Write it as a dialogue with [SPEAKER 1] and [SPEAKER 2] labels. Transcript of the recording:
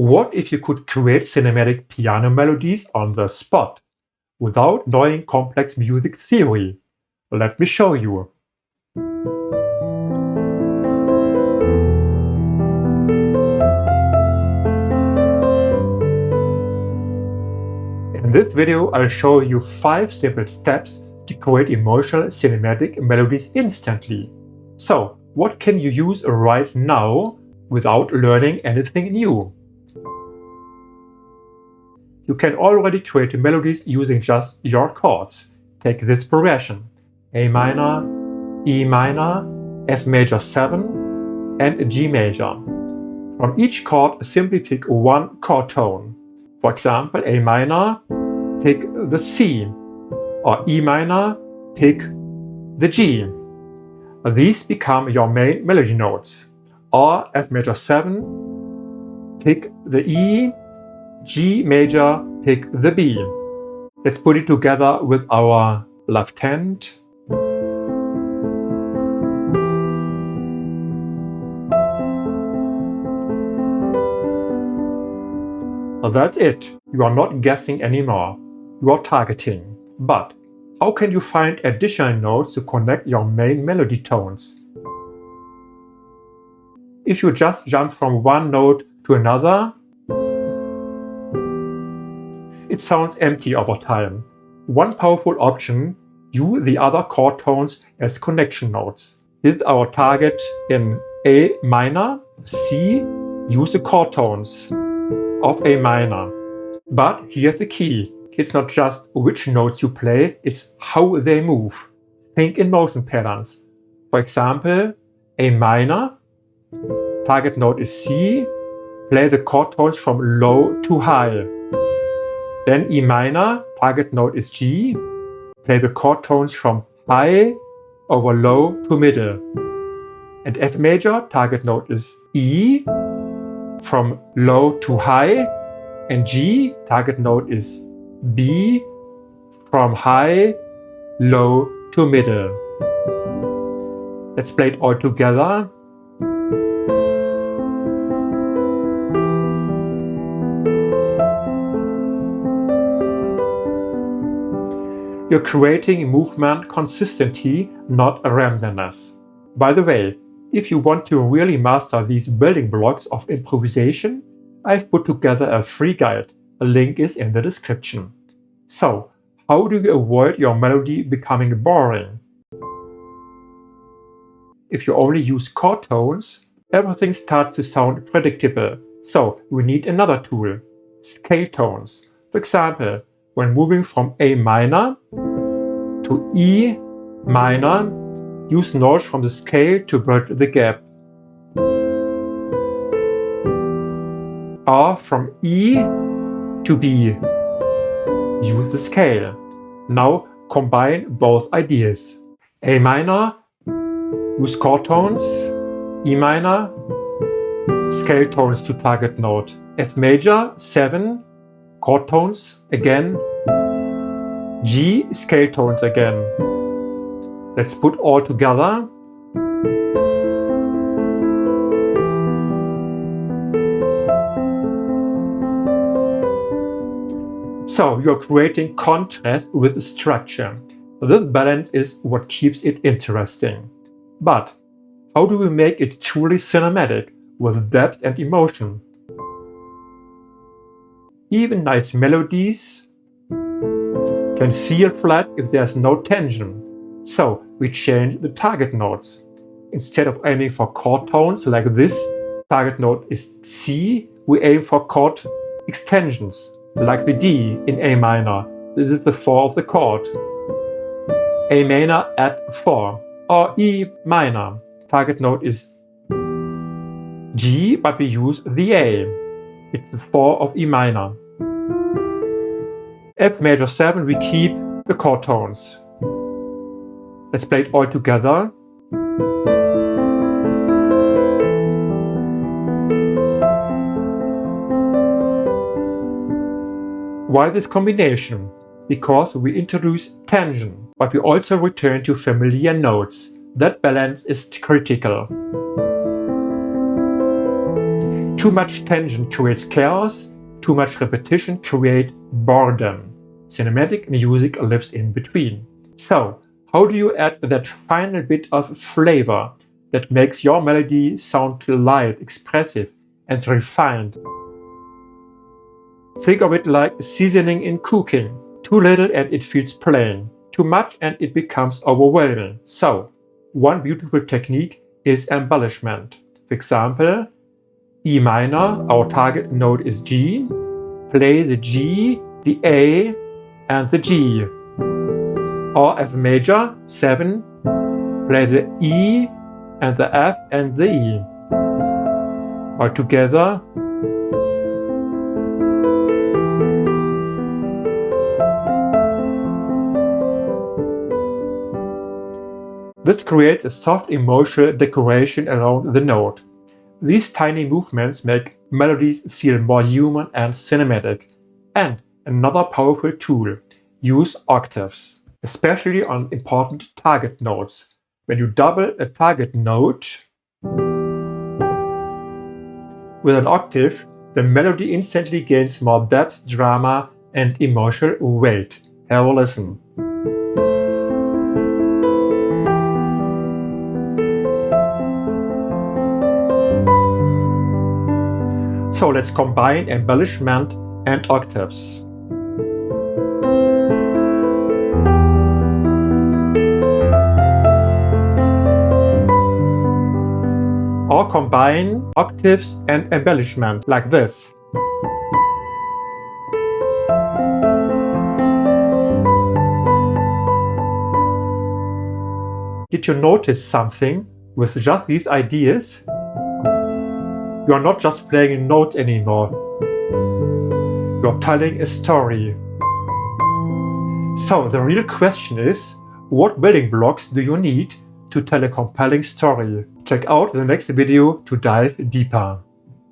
[SPEAKER 1] What if you could create cinematic piano melodies on the spot, without knowing complex music theory? Let me show you. In this video, I'll show you 5 simple steps to create emotional cinematic melodies instantly. So, what can you use right now without learning anything new? You can already create melodies using just your chords. Take this progression: A minor, E minor, F major 7, and G major. From each chord, simply pick one chord tone. For example, A minor, pick the C, or E minor, pick the G. These become your main melody notes. Or F major 7, pick the E, G major, pick the B. Let's put it together with our left hand. That's it. You are not guessing anymore. You are targeting. But how can you find additional notes to connect your main melody tones? If you just jump from one note to another, it sounds empty over time. One powerful option: use the other chord tones as connection notes. This is our target in A minor, C. Use the chord tones of A minor. But here's the key: it's not just which notes you play, it's how they move. Think in motion patterns. For example, A minor, target note is C, play the chord tones from low to high. Then E minor, target note is G, play the chord tones from high over low to middle. And F major, target note is E, from low to high, and G, target note is B, from high, low to middle. Let's play it all together. You're creating movement consistency, not randomness. By the way, if you want to really master these building blocks of improvisation, I've put together a free guide. A link is in the description. So, how do you avoid your melody becoming boring? If you only use chord tones, everything starts to sound predictable. So, we need another tool: scale tones. For example, when moving from A minor to E minor, use notes from the scale to bridge the gap. Or from E to B, use the scale. Now combine both ideas. A minor, use chord tones. E minor, scale tones to target note. F major 7, chord tones again. G, scale tones again. Let's put all together. So you're creating contrast with structure. This balance is what keeps it interesting. But how do we make it truly cinematic, with depth and emotion? Even nice melodies can feel flat if there's no tension. So we change the target notes. Instead of aiming for chord tones like this, target note is C, we aim for chord extensions, like the D in A minor. This is the 4 of the chord. A minor at 4. Or E minor, target note is G, but we use the A. It's the 4 of E minor. F major 7, we keep the chord tones. Let's play it all together. Why this combination? Because we introduce tension, but we also return to familiar notes. That balance is critical. Too much tension creates chaos, too much repetition creates boredom. Cinematic music lives in between. So, how do you add that final bit of flavor that makes your melody sound light, expressive, and refined? Think of it like seasoning in cooking. Too little and it feels plain. Too much and it becomes overwhelming. So, one beautiful technique is embellishment. For example, E minor, our target note is G. Play the G, the A, and the G. Or F major, 7. Play the E and the F and the E. All together. This creates a soft emotional decoration around the note. These tiny movements make melodies feel more human and cinematic. And another powerful tool, use octaves, especially on important target notes. When you double a target note with an octave, the melody instantly gains more depth, drama, and emotional weight. Have a listen. So let's combine embellishment and octaves. Or combine octaves and embellishment like this. Did you notice something with just these ideas? You are not just playing notes anymore. You are telling a story. So the real question is, what building blocks do you need to tell a compelling story? Check out the next video to dive deeper.